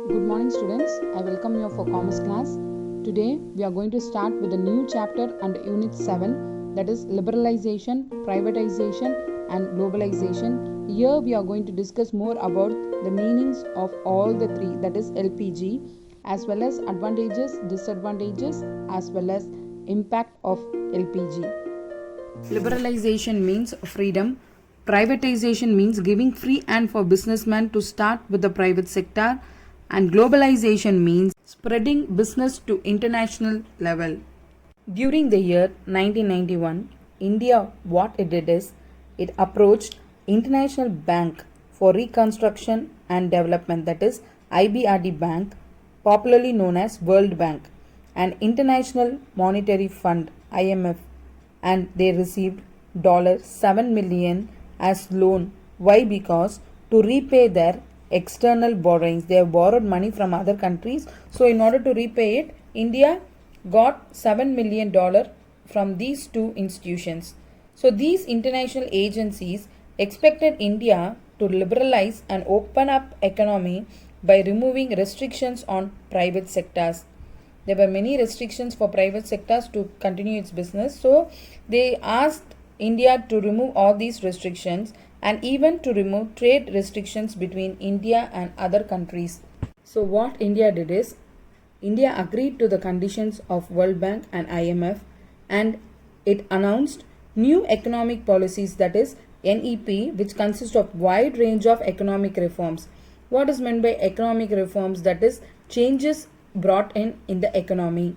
Good morning students, I welcome you for commerce class. Today we are going to start with a new chapter under unit 7, that is liberalization, privatization and globalization. Here we are going to discuss more about the meanings of all the three, that is LPG, as well as advantages, disadvantages, as well as impact of LPG. Liberalization means freedom. Privatization means giving free hand for businessmen to start with the private sector, and globalization means spreading business to international level. During the year 1991, India what it did is it approached International Bank for Reconstruction and Development, that is IBRD Bank, popularly known as World Bank, and International Monetary Fund IMF, and they received $7 million as loan. Why? Because to repay their external borrowings. They have borrowed money from other countries. So in order to repay it, India got $7 million from these two institutions. So these international agencies expected India to liberalize and open up economy by removing restrictions on private sectors. There were many restrictions for private sectors to continue its business. So they asked India to remove all these restrictions and even to remove trade restrictions between India and other countries. So what India did is, India agreed to the conditions of World Bank and IMF, and it announced new economic policies, that is NEP, which consists of wide range of economic reforms. What is meant by economic reforms? That is changes brought in the economy.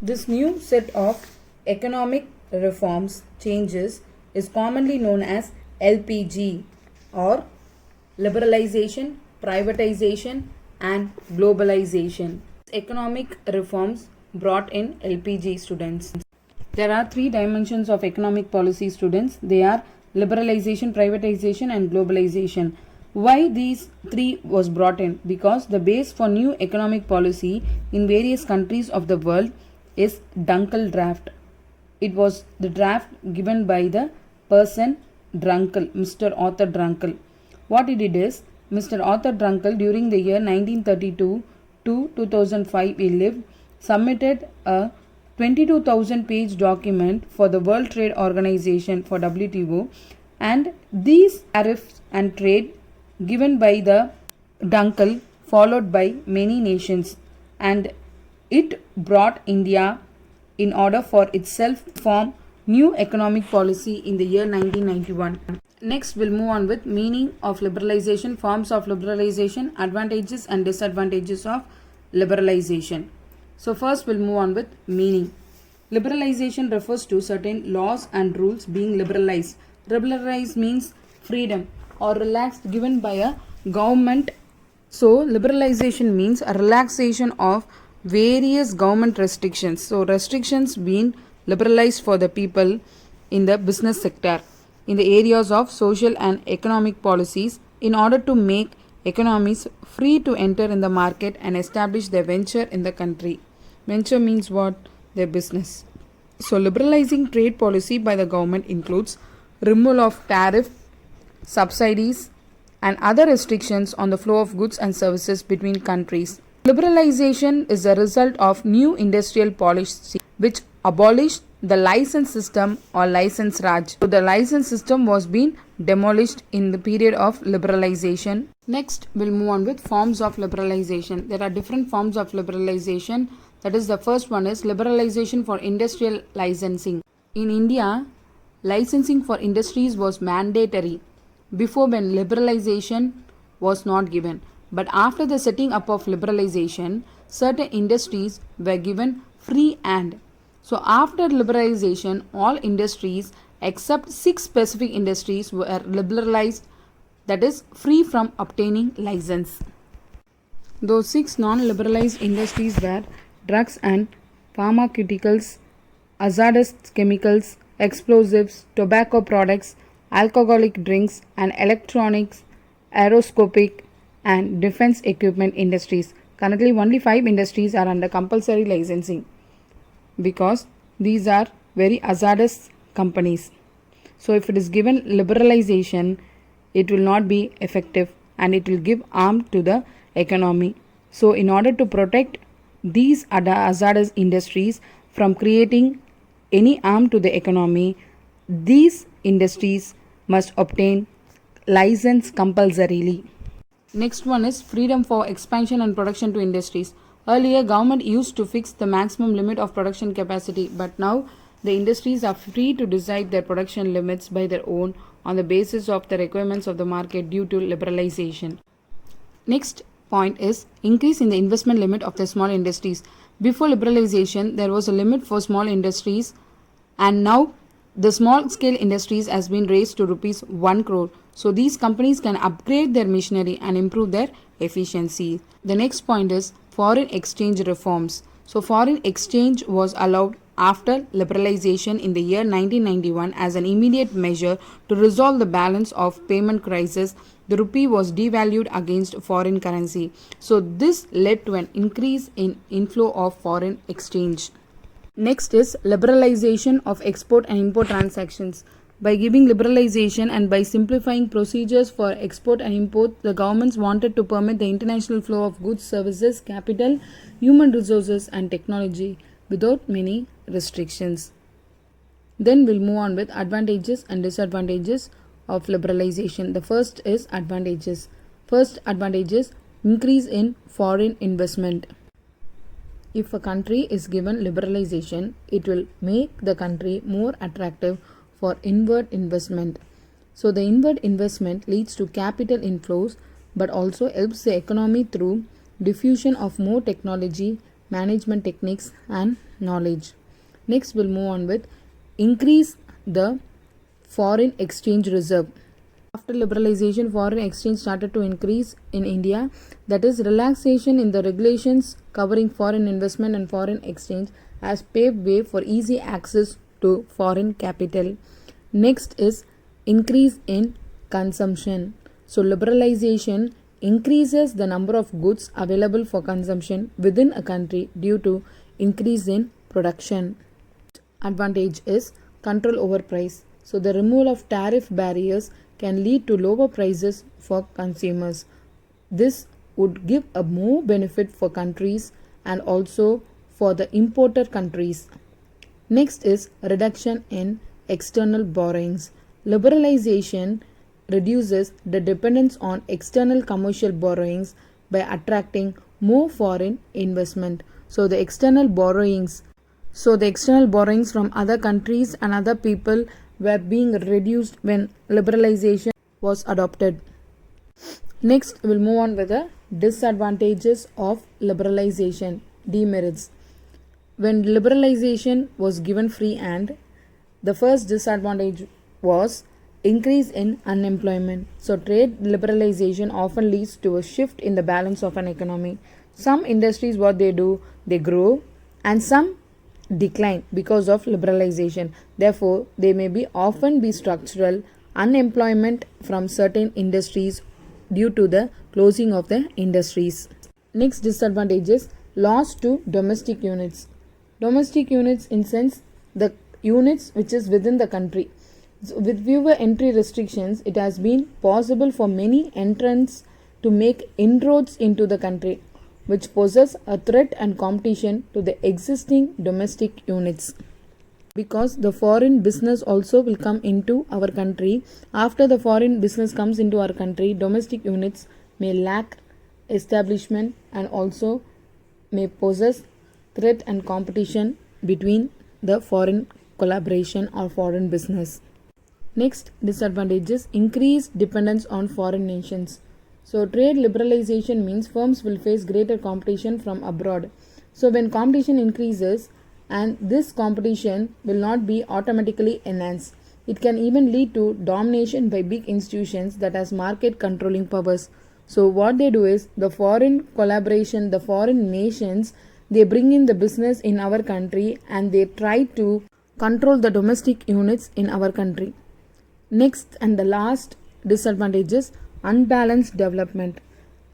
This new set of economic reforms changes is commonly known as LPG, or liberalization, privatization and globalization. Economic reforms brought in LPG, students. There are three dimensions of economic policy, students. They are liberalization, privatization and globalization. Why these three was brought in? Because the base for new economic policy in various countries of the world is Dunkel draft. It was the draft given by the person Drunkel, Mr. Arthur Drunkel. What he did is, Mr. Arthur Drunkel during the year 1932 to 2005 he lived, submitted a 22,000 page document for the World Trade Organization, for WTO, and these tariffs and trade given by the Dunkel followed by many nations, and it brought India in order for itself form new economic policy in the year 1991. Next we'll move on with meaning of liberalization, forms of liberalization, advantages and disadvantages of liberalization. So first we'll move on with meaning. Liberalization refers to certain laws and rules being liberalized. Liberalized means freedom or relaxed given by a government. So liberalization means a relaxation of various government restrictions. So restrictions being liberalized for the people in the business sector, in the areas of social and economic policies, in order to make economies free to enter in the market and establish their venture in the country. Venture means what? Their business. So liberalizing trade policy by the government includes removal of tariff, subsidies and other restrictions on the flow of goods and services between countries. Liberalization is a result of new industrial policy which abolished the license system or license Raj. So the license system was being demolished in the period of liberalization. Next we'll move on with forms of liberalization. There are different forms of liberalization. That is, the first one is liberalization for industrial licensing. In India, licensing for industries was mandatory before, when liberalization was not given. But after the setting up of liberalization, certain industries were given free hand. So after liberalization, all industries except 6 specific industries were liberalized, that is free from obtaining license. Those 6 non-liberalized industries were drugs and pharmaceuticals, hazardous chemicals, explosives, tobacco products, alcoholic drinks and electronics, aeroscopic and defense equipment industries. Currently only 5 industries are under compulsory licensing because these are very hazardous companies. So if it is given liberalization, it will not be effective and it will give harm to the economy. So, in order to protect these hazardous industries from creating any harm to the economy, these industries must obtain license compulsorily. Next one is freedom for expansion and production to industries. Earlier, government used to fix the maximum limit of production capacity, but now the industries are free to decide their production limits by their own on the basis of the requirements of the market due to liberalization. Next point is increase in the investment limit of the small industries. Before liberalization, there was a limit for small industries, and now the small scale industries has been raised to rupees 1 crore. So these companies can upgrade their machinery and improve their efficiency. The next point is foreign exchange reforms. So foreign exchange was allowed after liberalization in the year 1991 as an immediate measure to resolve the balance of payment crisis. The rupee was devalued against foreign currency. So this led to an increase in inflow of foreign exchange. Next is liberalization of export and import transactions. By giving liberalization and by simplifying procedures for export and import, the governments wanted to permit the international flow of goods, services, capital, human resources, and technology without many restrictions. Then we'll move on with advantages and disadvantages of liberalization. The first is advantages. First advantage is increase in foreign investment. If a country is given liberalization, it will make the country more attractive for inward investment. So the inward investment leads to capital inflows but also helps the economy through diffusion of more technology, management techniques and knowledge. Next we'll move on with increase the foreign exchange reserve. After liberalization, foreign exchange started to increase in India. That is, relaxation in the regulations covering foreign investment and foreign exchange has paved way for easy access to foreign capital. Next is increase in consumption. So liberalization increases the number of goods available for consumption within a country due to increase in production. Advantage is control over price. So the removal of tariff barriers can lead to lower prices for consumers. This would give a more benefit for countries and also for the importer countries. Next is reduction in external borrowings. Liberalization reduces the dependence on external commercial borrowings by attracting more foreign investment. So the external borrowings from other countries and other people were being reduced when liberalization was adopted. Next, we'll move on with the disadvantages of liberalization, demerits. When liberalization was given free hand, the first disadvantage was increase in unemployment. So trade liberalization often leads to a shift in the balance of an economy. Some industries, what they do, they grow, and some decline because of liberalization. Therefore, there may be often be structural unemployment from certain industries due to the closing of the industries. Next disadvantage is loss to domestic units. Domestic units in sense the units which is within the country. So with fewer entry restrictions, it has been possible for many entrants to make inroads into the country, which poses a threat and competition to the existing domestic units. Because the foreign business also will come into our country. After the foreign business comes into our country, domestic units may lack establishment and also may possess threat and competition between the foreign collaboration or foreign business. Next disadvantage is increased dependence on foreign nations. So trade liberalization means firms will face greater competition from abroad. So when competition increases, and this competition will not be automatically enhanced, it can even lead to domination by big institutions that has market controlling powers. So what they do is the foreign collaboration, the foreign nations, they bring in the business in our country and they try to control the domestic units in our country. Next and the last disadvantage is unbalanced development.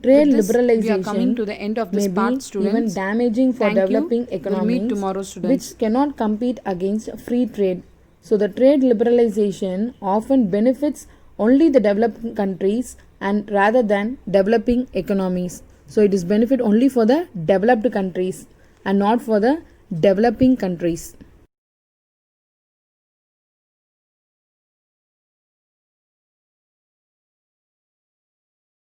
Trade liberalization we are coming to the end of this part, students. Even damaging for developing economies, which cannot compete against free trade. So the trade liberalization often benefits only the developing countries and rather than developing economies. So it is benefit only for the developed countries and not for the developing countries.